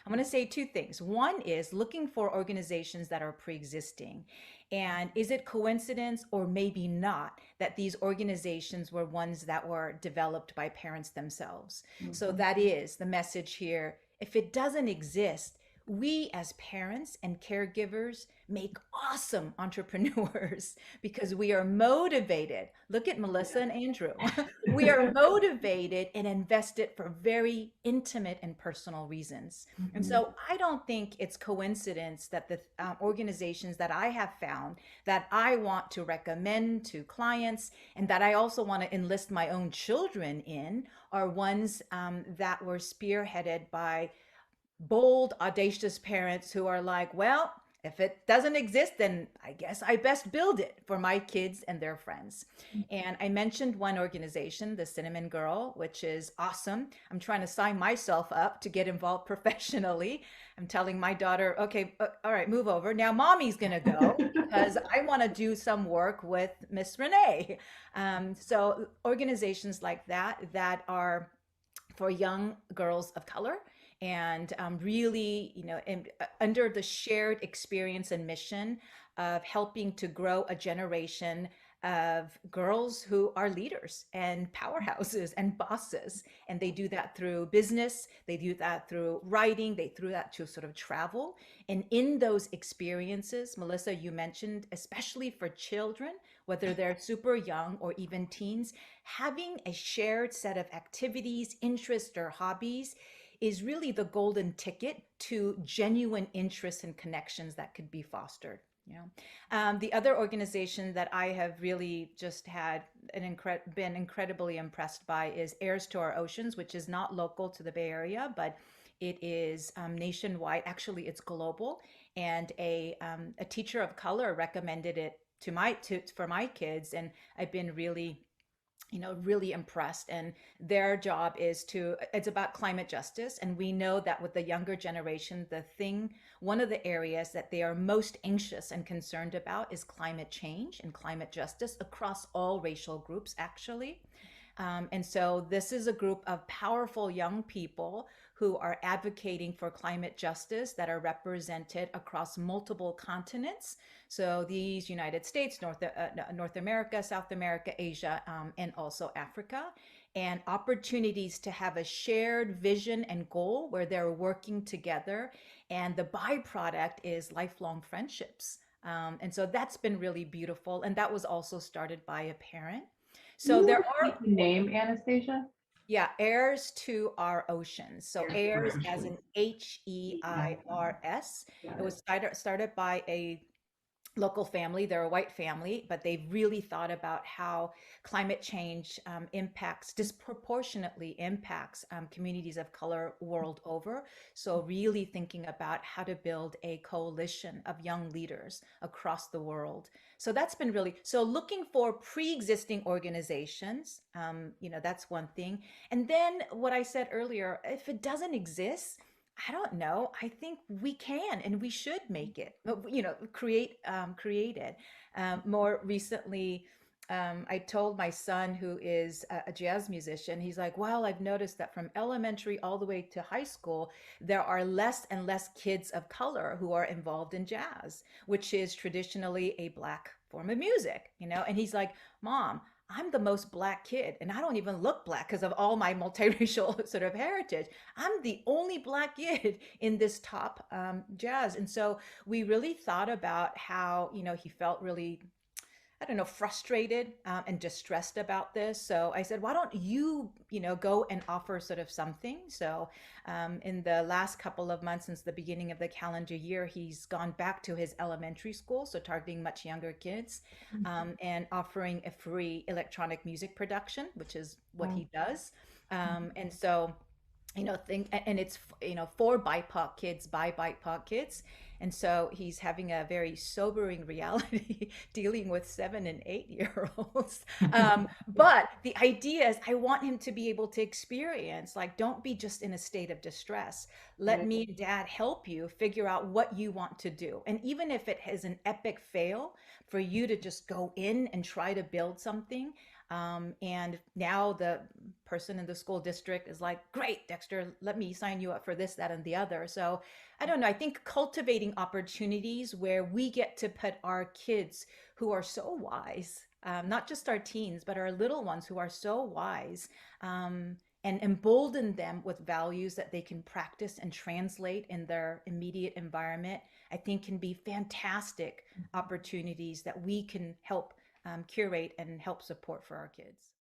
I'm going to say two things. One is looking for organizations that are pre-existing. And is it coincidence or maybe not that these organizations were ones that were developed by parents themselves? So Mhm. that is the message here. If it doesn't exist, we as parents and caregivers make awesome entrepreneurs because we are motivated. Look at Melissa and Andrew. We are motivated and invested for very intimate and personal reasons. And Mhm. so I don't think it's coincidence that the organizations that I have found that I want to recommend to clients and that I also want to enlist my own children in are ones that were spearheaded by bold, audacious parents who are like, well, if it doesn't exist, then I guess I best build it for my kids and their friends. And I mentioned one organization, the Cinnamongirl, which is awesome. I'm trying to sign myself up to get involved professionally. I'm telling my daughter, okay, all right, move over. Now mommy's going to go because I want to do some work with Miss Renee. So organizations like that are for young girls of color and really, under the shared experience and mission of helping to grow a generation of girls who are leaders and powerhouses and bosses. And they do that through business, they do that through writing, they do that to sort of travel. And in those experiences, Melissa, you mentioned, especially for children, whether they're super young or even teens, having a shared set of activities, interests, or hobbies is really the golden ticket to genuine interests and connections that could be fostered. The other organization that I have really just had been incredibly impressed by is Heirs to Our Oceans, which is not local to the Bay Area, but it is nationwide. Actually, it's global, and a teacher of color recommended it for my kids, and I've been really impressed. And their job it's about climate justice. And we know that with the younger generation, one of the areas that they are most anxious and concerned about is climate change and climate justice across all racial groups, actually. And so this is a group of powerful young people who are advocating for climate justice that are represented across multiple continents. So these United States, North America, South America, Asia, and also Africa, and opportunities to have a shared vision and goal where they're working together. And the byproduct is lifelong friendships. And so that's been really beautiful. And that was also started by a parent. Can So you there repeat are, the name, Anastasia? yeah, heirs to our oceans. So Yes, heirs as correction. in Heirs. Got It it. was started by a local family. They're a white family, but they've really thought about how climate change disproportionately impacts communities of color world over. So really thinking about how to build a coalition of young leaders across the world. So that's been really, so looking for pre-existing organizations, that's one thing. And then what I said earlier, if it doesn't exist, I don't know. I think we can and we should make it, create it. More recently, I told my son, who is a jazz musician, he's like, well, I've noticed that from elementary all the way to high school, there are less and less kids of color who are involved in jazz, which is traditionally a Black form of music. And he's like, Mom, I'm the most Black kid, and I don't even look Black because of all my multiracial sort of heritage. I'm the only Black kid in this top jazz. And so we really thought about how, he felt really, I don't know, frustrated and distressed about this. So I said, why don't you, go and offer sort of something? So in the last couple of months since the beginning of the calendar year, he's gone back to his elementary school, so targeting much younger kids, and offering a free electronic music production, which is what Oh, he does. And so think and it's for BIPOC kids by BIPOC kids. And so he's having a very sobering reality dealing with 7 and 8 year olds. But the idea is I want him to be able to experience, like, don't be just in a state of distress. Let right. me and dad help you figure out what you want to do. And even if it has an epic fail, for you to just go in and try to build something, And now the person in the school district is like, great, Dexter, let me sign you up for this, that, and the other. So I don't know. I think cultivating opportunities where we get to put our kids who are so wise, not just our teens, but our little ones who are so wise, and embolden them with values that they can practice and translate in their immediate environment, I think can be fantastic opportunities that we can help curate and help support for our kids.